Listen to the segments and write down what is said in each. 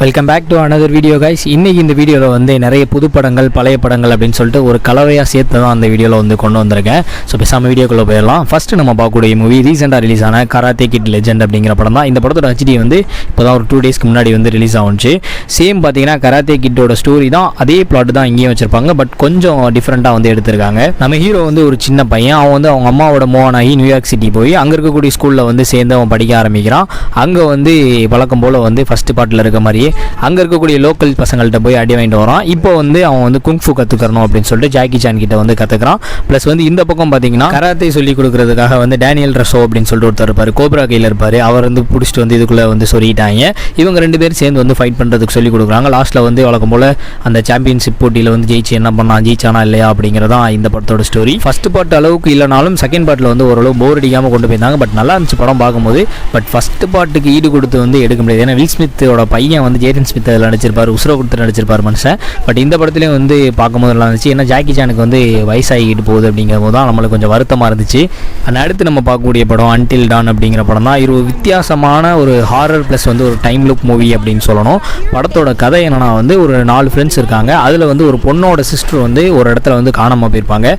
Welcome back to another video guys. இன்றைக்கி இந்த வீடியோவில் வந்து நிறைய புது படங்கள் பழைய படங்கள் அப்படின்னு சொல்லிட்டு ஒரு கலவையாக சேர்த்து தான் அந்த வீடியோவில் வந்து கொண்டு வந்திருக்கேன். ஸோ பேசாமல் வீடியோக்குள்ளே போயிடலாம். ஃபஸ்ட்டு நம்ம பார்க்கக்கூடிய மூவி ரீசெண்டாக ரிலீஸ் ஆன கராத்தே கிட் லெஜெண்ட் அப்படிங்கிற படம் தான். இந்த படத்தோட HD வந்து இப்போ தான் ஒரு 2 டேஸ்க்கு முன்னாடி வந்து ரிலீஸ் ஆகுச்சு. சேம் பார்த்தீங்கன்னா கராத்தே கிட்டோட ஸ்டோரி தான், அதே பிளாட் தான் இங்கேயும் வச்சுருப்பாங்க. பட் கொஞ்சம் டிஃப்ரெண்ட்டாக வந்து எடுத்திருக்காங்க. நம்ம ஹீரோ வந்து ஒரு சின்ன பையன். அவன் வந்து அவங்க அம்மாவோட மூவ் ஆகி நியூயார்க் சிட்டி போய் அங்கே இருக்கக்கூடிய ஸ்கூலில் வந்து சேர்ந்து அவன் படிக்க ஆரம்பிக்கிறான். அங்கே வந்து வழக்கம் போல் வந்து ஃபஸ்ட்டு பார்ட்டில் இருக்க மாதிரியே அங்கே இருக்கக்கூடிய லோக்கல் பசங்கள்கிட்ட போய் அடி வாங்கிட்டு வரான். இப்போ வந்து அவன் வந்து குங்ஃபு கற்றுக்கணும் அப்படின்னு சொல்லிட்டு ஜாக்கி சான் கிட்ட வந்து கற்றுக்கிறான். ப்ளஸ் வந்து இந்த பக்கம் பார்த்தீங்கன்னா கராத்தே சொல்லி கொடுக்கறதுக்காக வந்து டேனியல் ரசோ அப்படின்னு சொல்லிட்டு ஒருத்தர் இருப்பார், கோப்ரா கையில் இருப்பார். அவர் வந்து பிடிச்சிட்டு வந்து இதுக்குள்ளே வந்து சொல்லிட்டாங்க. இவங்க 2 பேரும் சேர்ந்து வந்து ஃபைட் பண்ணுறதுக்கு சொல்லி கொடுக்குறாங்க. லாஸ்ட்டில் வந்து வழக்கம் போல் அந்த சாம்பியன்ஷிப் போட்டியில் வந்து ஜெயிச்சு என்ன பண்ணான், ஜெயிச்சானா இல்லையா அப்படிங்கிறதான் இந்த படத்தோட ஸ்டோரி. ஃபஸ்ட் பார்ட் அளவுக்கு இல்லைனாலும் செகண்ட் பார்ட்டில் வந்து ஓரளவு போர் அடிக்காமல் கொண்டு போயிருந்தாங்க. பட் நல்லா இருந்துச்சு படம் பார்க்கும்போது. பட் ஃபஸ்ட் பார்ட்டுக்கு ஈடு கொடுத்து வந்து எடுக்க முடியாது. ஏன்னா வில் ஸ்மித்தோட பையன் வந்து ஜேடன் ஸ்மித் அதில் நடிச்சிருப்பார், உசுரை கொடுத்து நடிச்சிருப்பார் மனுஷன். பட் இந்த படத்துலேயும் வந்து பார்க்கும்போது நல்லா இருந்துச்சு. ஏன்னா ஜாக்கி சானுக்கு வந்து வயசாகிட்டு போகுது அப்படிங்கிற போது தான் நம்மளுக்கு கொஞ்சம் வருத்தமாக இருந்துச்சு. ஆனால் அடுத்து நம்ம பார்க்கக்கூடிய படம் அன்டில் டான் அப்படிங்கிற படம் தான். இது ஒரு வித்தியாசமான ஒரு ஹாரர் ப்ளஸ் வந்து ஒரு டைம் லுக் மூவி அப்படின்னு சொல்லணும். படத்தோட கதை என்னன்னா வந்து ஒரு 4 ஃப்ரெண்ட்ஸ் இருக்காங்க. அதில் வந்து ஒரு பொண்ணோட சிஸ்டர் வந்து ஒரு இடத்துல வந்து காணாமல் போயிருப்பாங்க.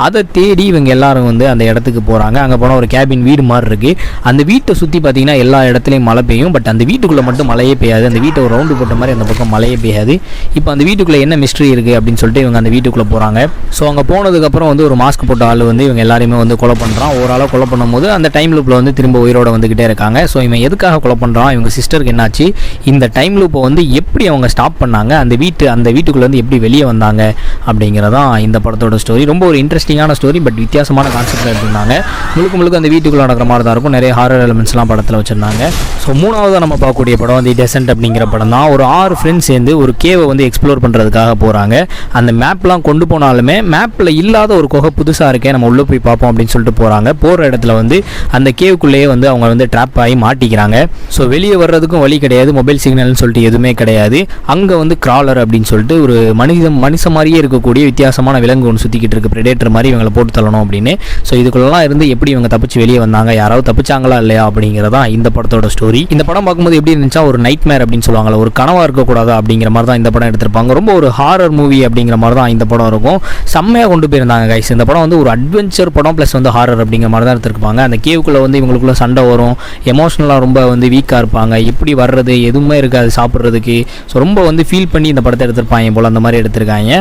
அதை தேடி இவங்க எல்லாரும் வந்து அந்த இடத்துக்கு போகிறாங்க. அங்கே போனால் ஒரு கேபின் வீடு மாதிரி இருக்குது. அந்த வீட்டை சுற்றி பார்த்தீங்கன்னா எல்லா இடத்துலையும் மழை பெய்யும். பட் அந்த வீட்டுக்குள்ளே மட்டும் மழையே பெய்யாது. அந்த வீட்டை ஒரு ரவுண்டு போட்ட மாதிரி அந்த பக்கம் மழையே பெய்யாது. இப்போ அந்த வீட்டுக்குள்ளே என்ன மிஸ்ட்ரி இருக்குது அப்படின்னு சொல்லிட்டு இவங்க அந்த வீட்டுக்குள்ளே போகிறாங்க. ஸோ அங்கே போனதுக்கப்புறம் வந்து ஒரு மாஸ்க் போட்ட ஆள் வந்து இவங்க எல்லாருமே வந்து கொலை பண்ணுறான். ஒரு ஆளாக கொலை பண்ணும்போது அந்த டைம் லூப்பில் வந்து திரும்ப உயிரோட வந்துக்கிட்டே இருக்காங்க. ஸோ இவன் எதுக்காக கொலை பண்ணுறான், இவங்க சிஸ்டருக்கு என்னாச்சு, இந்த டைம் லூப்பை வந்து எப்படி அவங்க ஸ்டாப் பண்ணாங்க, அந்த வீட்டுக்குள்ளே வந்து எப்படி வெளியே வந்தாங்க அப்படிங்கிறதான் இந்த படத்தோட ஸ்டோரி. ரொம்ப ஒரு இன்ட்ரெஸ்டிங்கான ஸ்டோரி. பட் வித்தியாசமான கான்செப்ட் எடுத்திருந்தாங்க. முழுக்க அந்த வீட்டுக்குள்ளே நடக்கிற மாதிரி தான் இருக்கும். நிறைய ஹாரர் எலிமெண்ட்ஸ்லாம் படத்தில் வச்சுருந்தாங்க. ஸோ மூணாவது நம்ம பார்க்கக்கூடிய படம் தி டெசன்ட் அப்படிங்கிற படம் தான். ஒரு 6 ஃப்ரெண்ட்ஸ் சேர்ந்து ஒரு கேவை வந்து எக்ஸ்ப்ளோர் பண்ணுறதுக்காக போகிறாங்க. அந்த மேப்லாம் கொண்டு போனாலுமே மேப்பில் இல்லாத ஒரு குகை புதுசாக இருக்கே, நம்ம உள்ளே போய் பார்ப்போம் அப்படின்னு சொல்லிட்டு போகிறாங்க. போகிற இடத்துல வந்து அந்த கேவுக்குள்ளேயே வந்து அவங்க வந்து ட்ராப் ஆகி மாட்டிக்கிறாங்க. ஸோ வெளியே வர்றதுக்கும் வழி கிடையாது, மொபைல் சிக்னல்னு சொல்லிட்டு எதுவுமே கிடையாது. அங்கே வந்து கிராலர் அப்படின்னு சொல்லிட்டு ஒரு மனுஷ மாதிரியே இருக்கக்கூடிய வித்தியாசமான விலங்கு ஒன்று சுற்றிக்கிட்டு இருக்கு, பிரெடேட்டர் மாதிரி இவங்களை போட்டு தள்ளணும் அப்படின்னு. ஸோ இதுக்குள்ளலாம் இருந்து எப்படி இவங்க தப்பிச்சு வெளியே வந்தாங்க, யாராவது தப்பிச்சாங்களா இல்லையா அப்படிங்கிறதான் இந்த படத்தோட ஸ்டோரி. இந்த படம் பார்க்கும்போது எப்படி இருந்துச்சா, ஒரு நைட் மேர் அப்படின்னு சொல்லுவாங்களா, ஒரு கனவாக இருக்கக்கூடாது அப்படிங்கிற மாதிரி தான் இந்த படம் எடுத்திருப்பாங்க. ரொம்ப ஒரு ஹாரர் மூவி அப்படிங்கிற மாதிரி தான் இந்த படம் இருக்கும். செம்மையாக கொண்டு போயிருந்தாங்க கைஸ். இந்த படம் வந்து ஒரு அட்வென்ச்சர் படம் ப்ளஸ் வந்து ஹாரர் அப்படிங்கிற மாதிரி தான் எடுத்திருப்பாங்க. அந்த கேவுக்குள்ளே வந்து இவங்களுக்குள்ள சண்டை வரும், எமோஷனலாக ரொம்ப வந்து வீக்காக இருப்பாங்க, எப்படி வர்றது எதுவுமே இருக்காது சாப்பிட்றதுக்கு. ஸோ ரொம்ப வந்து ஃபீல் பண்ணி இந்த படத்தை எடுத்திருப்பாங்க போல், அந்த மாதிரி எடுத்திருக்காங்க.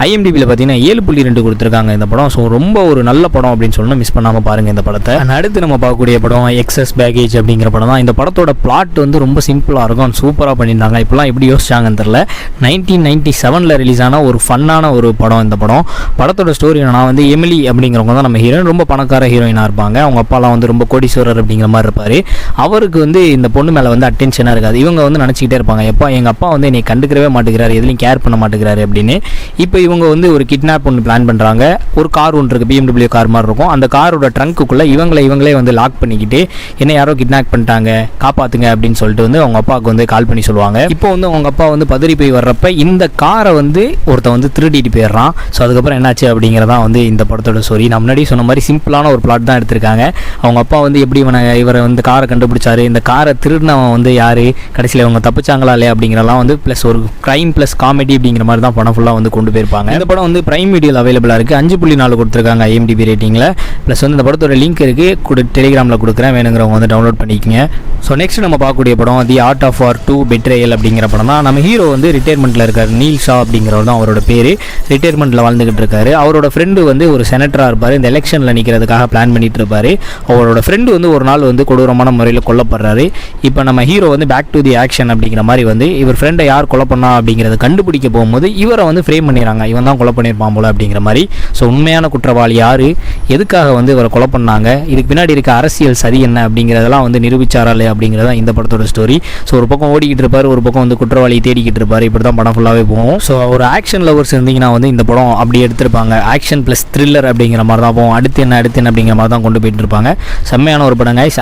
IMDbயில் பார்த்தீங்கன்னா 7.2 கொடுத்துருக்காங்க இந்த படம். ஸோ ரொம்ப ஒரு நல்ல படம் அப்படின்னு சொல்லணும், மிஸ் பண்ணாமல் பாருங்கள் இந்த படத்தை. அடுத்து நம்ம பார்க்கக்கூடிய படம் எக்ஸஸ் பேகேஜ் அப்படிங்கிற படம் தான். இந்த படத்தோட பிளாட் வந்து ரொம்ப சிம்பிளாக இருக்கும், சூப்பராக பண்ணியிருந்தாங்க. இப்போலாம் எப்படி யோசிச்சாங்கன்னு தெரியல. 1997 ரிலீஸ் ஆன ஒரு ஃபன்னான ஒரு படம் இந்த படம். படத்தோட ஸ்டோரி என்னன்னா வந்து எமிலி அப்படிங்கிறவங்க தான் நம்ம ஹீரோயின். ரொம்ப பணக்கார ஹீரோயினாக இருப்பாங்க. அவங்க அப்பாலாம் வந்து ரொம்ப கோடீஸ்வரர் அப்படிங்கிற மாதிரி இருப்பார். அவருக்கு வந்து இந்த பொண்ணு மேலே வந்து அட்டென்ஷனாக இருக்காது. இவங்க வந்து நினச்சிக்கிட்டே இருப்பாங்க, எப்போ எங்கள் அப்பா வந்து என்னை கண்டுக்கிறவே மாட்டேங்கிறாரு, எதுலையும் கேர் பண்ண மாட்டேங்கிறாரு அப்படின்னு. இப்போ இவங்க வந்து ஒரு கிட்னாப் ஒன்று பிளான் பண்ணுறாங்க. ஒரு கார் ஒன்று இருக்குது, BMW கார் மாதிரி இருக்கும். அந்த காரோட ட்ரங்க்குள்ளே இவங்களே வந்து லாக் பண்ணிக்கிட்டு என்ன யாரோ கிட்னாப் பண்ணிட்டாங்க காப்பாற்றுங்க அப்படின்னு சொல்லிட்டு வந்து அவங்க அப்பாவுக்கு வந்து கால் பண்ணி சொல்லுவாங்க. இப்போ வந்து அவங்க அப்பா வந்து பதறி போய் வர்றப்ப இந்த காரை வந்து ஒருத்தன் வந்து திருடிட்டு போயிடுறான். ஸோ அதுக்கப்புறம் என்னாச்சு அப்படிங்கிறதான் வந்து இந்த படத்தோட ஸ்டோரி. நான் முன்னாடி சொன்ன மாதிரி சிம்பிளான ஒரு பிளாட் தான் எடுத்திருக்காங்க. அவங்க அப்பா வந்து எப்படி இவரை வந்து காரை கண்டுபிடிச்சாரு, இந்த காரை திருடினவன் வந்து யார், கடைசியில் அவங்க தப்பிச்சாங்களா இல்லையா அப்படிங்கிறலாம் வந்து ப்ளஸ் ஒரு க்ரைம் ப்ளஸ் காமெடி அப்படிங்கிற மாதிரி தான் படம் ஃபுல்லாக வந்து கொண்டு போயிருப்பாங்க. இந்த படம் வந்து பிரைம் வீடியோவில் அவைலபிளாக இருக்குது. 5.4 கொடுத்துருக்காங்க IMDb ரேட்டிங்கில். ப்ளஸ் வந்து இந்த படத்தோட லிங்க் இருக்குது, டெலிகிராமில் கொடுக்குறேன், வேணுங்கிறவங்க வந்து டவுன்லோட் பண்ணிக்கோங்க. ஸோ நெக்ஸ்ட் நம்ம பார்க்கக்கூடிய படம் தி ஆர்ட் ஆஃப் வார் 2 பெட்ரேயல் அப்படிங்கிற படம் தான். நம்ம ஹீரோ வந்து ரிட்டையர்மெண்ட்டில் இருக்கார், நீல் ஷா அப்படிங்கிறவர் தான் அவரோட பேர். ரிட்டையர்மெண்ட்டில் வாழ்ந்துகிட்டு இருக்காரு. அவரோட ஃப்ரெண்டு வந்து ஒரு செனட்டராக இருப்பார். இந்த எலெக்ஷனில் நிற்கிறதுக்காக பிளான் பண்ணிட்டு இருப்பார். அவரோட ஃப்ரெண்டு வந்து ஒரு நாள் வந்து கொடூரமான முறையில் கொல்லப்படுறாரு. இப்போ நம்ம ஹீரோ வந்து பேக் டு தி ஆக்ஷன் அப்படிங்கிற மாதிரி வந்து இவர் ஃப்ரெண்டை யார் கொலை பண்ணா அப்படிங்கிறத கண்டுபிடிக்க போகும்போது இவரை வந்து ஃப்ரேம் பண்ணிடுறாங்க, இவன் தான் கொலை பண்ணியிருப்பான் போல அப்படிங்கிற மாதிரி. ஸோ உண்மையான குற்றவாளி யார், எதுக்காக வந்து இவரை கொலை பண்ணாங்க, இதுக்கு பின்னாடி இருக்க அரசியல் சரி என்ன அப்படிங்கிறதெல்லாம் வந்து நிரூபிச்சாரா இல்லையா அப்படிங்கிறதா இந்த படத்தோட ஸ்டோரி. ஸோ ஒரு பக்கம் ஓடிக்கிட்டு இருப்பார், ஒரு பக்கம் வந்து குற்றவாளியை தேடிக்கிட்டு இருப்பார். இப்படி தான் படம் ஃபுல்லாகவே போகும். ஸோ ஒரு ஆக்ஷன் லவர்ஸ் இருந்தீங்கன்னா வந்து இந்த படம் அப்படி எடுத்திருப்பாங்க. ஆக்ஷன் ப்ளஸ் த்ரில்லர் அப்படிங்கிற மாதிரி தான் போகும். அடுத்து என்ன அப்படிங்கிற மாதிரி தான் கொண்டு போயிட்டு இருப்பாங்க. செம்மையான ஒரு படம் கைஸ்.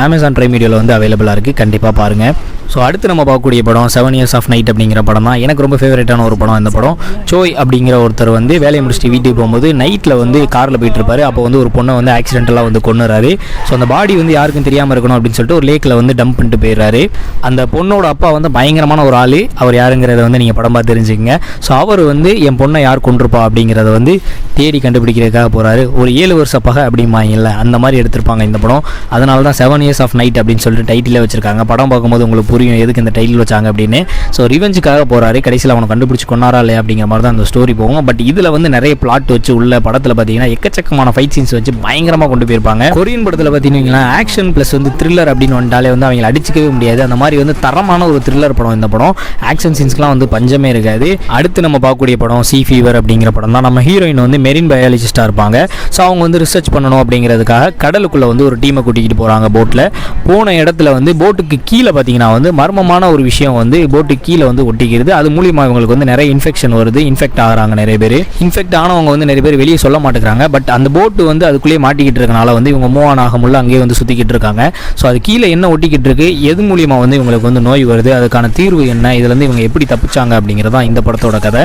Amazon Prime Videoவில் வந்து அவைலபிளாக இருக்குது, கண்டிப்பாக பாருங்கள். ஸோ அடுத்து நம்ம பார்க்கக்கூடிய படம் 7 Years of Night அப்படிங்கிற படம் தான். எனக்கு ரொம்ப ஃபேவரட்டான ஒரு படம் இந்த படம். சோய் அப்படிங்கிற ஒருத்தர் வந்து வேலையை முடிச்சுட்டு வீட்டுக்கு போகும்போது நைட்டில் வந்து காரில் போயிட்டு இருப்பாரு. அப்போ வந்து ஒரு பொண்ணை வந்து ஆக்சிடென்டலாக வந்து கொன்னுறாரு. ஸோ அந்த பாடி வந்து யாருக்கும் தெரியாமல் இருக்கணும் அப்படின்னு சொல்லிட்டு ஒரு லேக்கில் வந்து டம்ப் பண்ணிட்டு போயிடுறாரு. அந்த பொண்ணோட அப்பா வந்து பயங்கரமான ஒரு ஆள். அவர் யாருங்கிறத வந்து நீங்கள் படம் பார்த்து தெரிஞ்சுக்கங்க. ஸோ அவர் வந்து என் பொண்ணை யார் கொண்டிருப்பா அப்படிங்கிறத வந்து தேடி கண்டுபிடிக்கிறதுக்காக போகிறாரு. ஒரு 7 வருஷ பகை அப்படிம்பாங்கல்ல, அந்த மாதிரி எடுத்திருப்பாங்க இந்த படம். அதனால தான் 7 Years of Night அப்படின்னு சொல்லிட்டு டைட்டிலே வச்சிருக்காங்க. படம் பார்க்கும்போது உங்களுக்கு புரியும் எதுக்கு இந்த டைட்டில் வச்சாங்க அப்படின்னு. ஸோ ரிவெஞ்சுக்காக போகிறாரு. கடைசியில் அவனை கண்டுபிடிச்சி கொண்டாரா இல்லையா அப்படிங்கிற மாதிரி தான் அந்த ஸ்டோரி போகும். பட் இதில் வந்து நிறைய பிளாட் வச்சு உள்ள படத்தில் பார்த்தீங்கன்னா எக்கச்சக்கமான ஃபைட் சீன்ஸ் வச்சு பயங்கரமாக கொண்டு போயிருப்பாங்க. கொரியன் படத்தில் பார்த்தீங்கன்னா ஆக்ஷன் ப்ளஸ் வந்து த்ரில்லர் அப்படின்னு வந்துட்டாலே வந்து அவங்களை அடிச்சிக்கவே முடியாது. அந்த மாதிரி வந்து தரமான ஒரு த்ரில்லர் படம் இந்த படம். ஆக்ஷன் சீன்ஸ்க்குலாம் வந்து பஞ்சமே இருக்காது. அடுத்து நம்ம பார்க்கக்கூடிய படம் சீ ஃபீவர் அப்படிங்கிற படம் தான். நம்ம ஹீரோயின் வந்து மெரின் பயாலஜிஸ்டாக இருப்பாங்க. ஸோ அவங்க வந்து ரிசர்ச் பண்ணணும் அப்படிங்கிறதுக்காக கடலுக்குள்ளே வந்து ஒரு டீமை கூட்டிகிட்டு போகிறாங்க போட்டில். போன இடத்துல வந்து போட்டுக்கு கீழே பார்த்தீங்கன்னா வந்து மர்மமான ஒரு விஷயம் வந்து போட்டுக்கு கீழே வந்து ஒட்டிக்கிறது. அது மூலியமாக இவங்களுக்கு வந்து நிறைய இன்ஃபெக்ஷன் வருது. இன்ஃபெக்ட் ஆகிறாங்க நிறைய பேர். இன்ஃபெக்ட் ஆனவங்க வந்து நிறைய பேர் வெளியே சொல்ல மாட்டேங்கிறாங்க. பட் அந்த போட்டு வந்து அதுக்குள்ளேயே மாட்டிக்கிட்டு இருக்கனால வந்து இவங்க மூவ் ஆன் ஆக முடியல, அங்கேயே வந்து சுற்றிக்கிட்டு இருக்காங்க. ஸோ அது கீழே என்ன ஒட்டிக்கிட்டு இருக்கு, எது மூலியமாக வந்து இவங்களுக்கு வந்து நோய் வருது, அதுக்கான தீர்வு என்ன, இதுலேருந்து இவங்க எப்படி தப்பிச்சாங்க அப்படிங்கிறதான் இந்த படத்தோட கதை.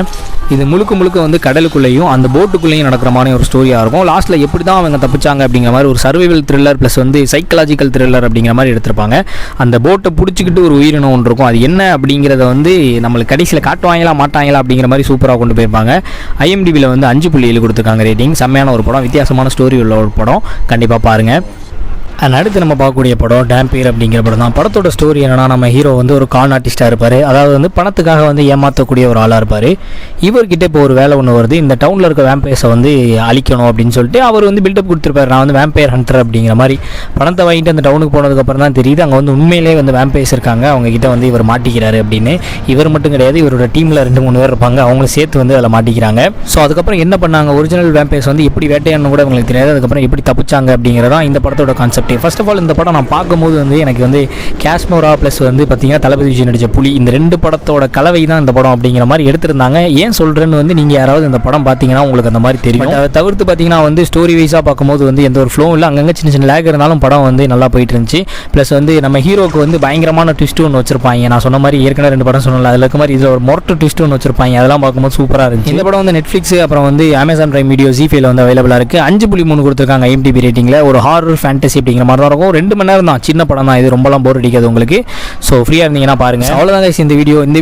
இது முழுக்க முழுக்க வந்து கடலுக்குள்ளேயும் அந்த போட்டுக்குள்ளேயும் நடக்கிற மாதிரி ஒரு ஸ்டோரியாக இருக்கும். லாஸ்ட்டில் எப்படி தான் அவங்க தப்பிச்சாங்க அப்படிங்கிற மாதிரி ஒரு சர்வைவல் த்ரில்லர் ப்ளஸ் வந்து சைக்கலாஜிக்கல் த்ரில்லர் அப்படிங்கிற மாதிரி எடுத்திருப்பாங்க. அந்த போட்டை பிடிச்சிக்கிட்டு ஒரு உயிரினம் ஒன்று இருக்கும். அது என்ன அப்படிங்கிறத வந்து நம்மளுக்கு கடைசியில் காட்டுவாங்களா மாட்டாங்களா அப்படிங்கிற மாதிரி சூப்பராக கொண்டு போயிருப்பாங்க. IMDbல வந்து 5.7 கொடுத்துருக்காங்க ரேட்டிங். செம்மையான ஒரு படம், வித்தியாசமான ஸ்டோரி உள்ள ஒரு படம், கண்டிப்பாக பாருங்கள். அடுத்து நம்ம பார்க்கக்கூடிய படம் டேம்பீர் அப்படிங்கிற படம் தான். படத்தோட ஸ்டோரி என்னன்னா, நம்ம ஹீரோ வந்து ஒரு கான் ஆர்டிஸ்ட்டாக இருப்பார். அதாவது வந்து பணத்துக்காக வந்து ஏமாற்றக்கூடிய ஒரு ஆளாக இருப்பார். இவர்கிட்ட இப்போ ஒரு வேலை ஒன்று வருது. இந்த டவுனில் இருக்க வேம்பயர்ஸை வந்து அழிக்கணும் அப்படின்னு சொல்லிட்டு அவர் வந்து பில்டப் கொடுத்துருப்பாரு. நான் வந்து வேம்பயர் ஹண்டர் அப்படிங்கிற மாதிரி. பணத்தை வாங்கிட்டு அந்த டவுனுக்கு போனதுக்கப்புறம் தான் தெரியுது அங்கே வந்து உண்மையிலே வந்து வேம்பயர்ஸ் இருக்காங்க. அவங்ககிட்ட வந்து இவர் மாட்டிக்கிறாரு அப்படின்னு. இவர் மட்டும் கிடையாது, இவரோட டீமில் 2-3 பேர் இருப்பாங்க. அவங்களும் சேர்த்து வந்து அதில் மாட்டிக்கிறாங்க. ஸோ அதுக்கப்புறம் என்ன பண்ணாங்க, ஒரிஜினல் வேம்பயர்ஸ் வந்து எப்படி வேட்டையாடணும் கூட அவங்களுக்கு தெரியாது. அதுக்கப்புறம் எப்படி தப்பிச்சாங்க அப்படிங்கிறதான் இந்த படத்தோட கான்செப்ட். ஃபர்ஸ்ட் ஆஃப் ஆல் இந்த படம் நான் பார்க்கும்போது வந்து எனக்கு வந்து காஷ்மோரா ப்ளஸ் வந்து பார்த்தீங்கன்னா தளபதி விஜய் நடித்த புலி, இந்த 2 படத்தோட கலவை தான் இந்த படம் அப்படிங்கிற மாதிரி எடுத்திருந்தாங்க. ஏன் சொல்கிறேன்னு வந்து நீங்கள் யாராவது இந்த படம் பார்த்தீங்கன்னா உங்களுக்கு அந்த மாதிரி தெரியும். அதை தவிர்த்து பார்த்தீங்கன்னா வந்து ஸ்டோரி வைஸாக பார்க்கும்போது வந்து எந்த ஒரு ஃப்ளோவும் இல்லை. அங்கங்கே சின்ன சின்ன லேக் இருந்தாலும் படம் வந்து நல்லா போயிட்டு இருந்துச்சு. ப்ளஸ் வந்து நம்ம ஹீரோக்கு வந்து பயங்கரமான ட்விஸ்ட் ஒன்று வச்சிருப்பாங்க. நான் சொன்ன மாதிரி ஏற்கனவே 2 படம் சொன்னல, அதில் இருக்க மாதிரி இதில் ஒரு மொரட்டு ட்விஸ்ட் ஒன்று வச்சிருப்பாங்க. அதெல்லாம் பார்க்கும்போது சூப்பராக இருந்துச்சு. இந்த படம் வந்து நெட்ஃப்ளிக்ஸ் அப்புறம் வந்து அமேசான் பிரைம் வீடியோ ஜிஃபைல வந்து அவைலபிளாக இருக்குது. 5.3 கொடுத்துருக்காங்க IMDb ரேட்டிங்கில். ஒரு ஹாரர் ஃபேண்டசி அப்படிங்கிற மாதிரி தான் இருக்கும். 2 மணி நேரம் தான், சின்ன படம் தான் இது, ரொம்பலாம் போர் அடிக்காது உங்களுக்கு. ஸோ ஃப்ரீயாக இருந்தீங்கன்னா பாருங்கள். அவ்வளோதான் guys இந்த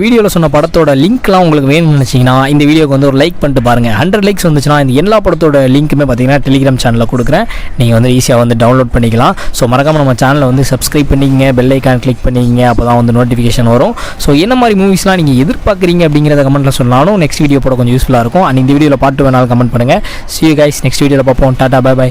வீடியோவில் சொன்ன படத்தோட லிங்க்லாம் உங்களுக்கு வேணும்னு நினச்சிங்கன்னா இந்த வீடியோக்கு வந்து ஒரு லைக் பண்ணிட்டு பாருங்கள். 100 லைக்ஸ் வந்துச்சுன்னா இந்த எல்லா படத்தோட லிங்க்குமே பார்த்தீங்கன்னா டெலிகிராம் சேனலில் கொடுக்குறேன். நீங்கள் வந்து ஈஸியாக வந்து டவுன்லோட் பண்ணிக்கலாம். ஸோ மறக்காமல் நம்ம சேனலை வந்து சப்ஸ்கிரைப் பண்ணிக்கங்க, பெல் ஐக்கான் கிளிக் பண்ணிக்கங்க, அப்போ தான் வந்து நோட்டிஃபிகேஷன் வரும். ஸோ என்ன மாதிரி மூவிஸ்லாம் நீங்கள் எதிர்பார்க்குறீங்க அப்படிங்கிறத கமெண்ட்டில் சொன்னாலும் நெக்ஸ்ட் வீடியோ போட கொஞ்சம் யூஸ்ஃபுல்லாக இருக்கும். அண்ட் இந்த வீடியோவில் பாட்டு வேணாலும் கமெண்ட் பண்ணுங்கள். See you guys, நெக்ஸ்ட் வீடியோவில் பார்ப்போம். டாடா, பை பை.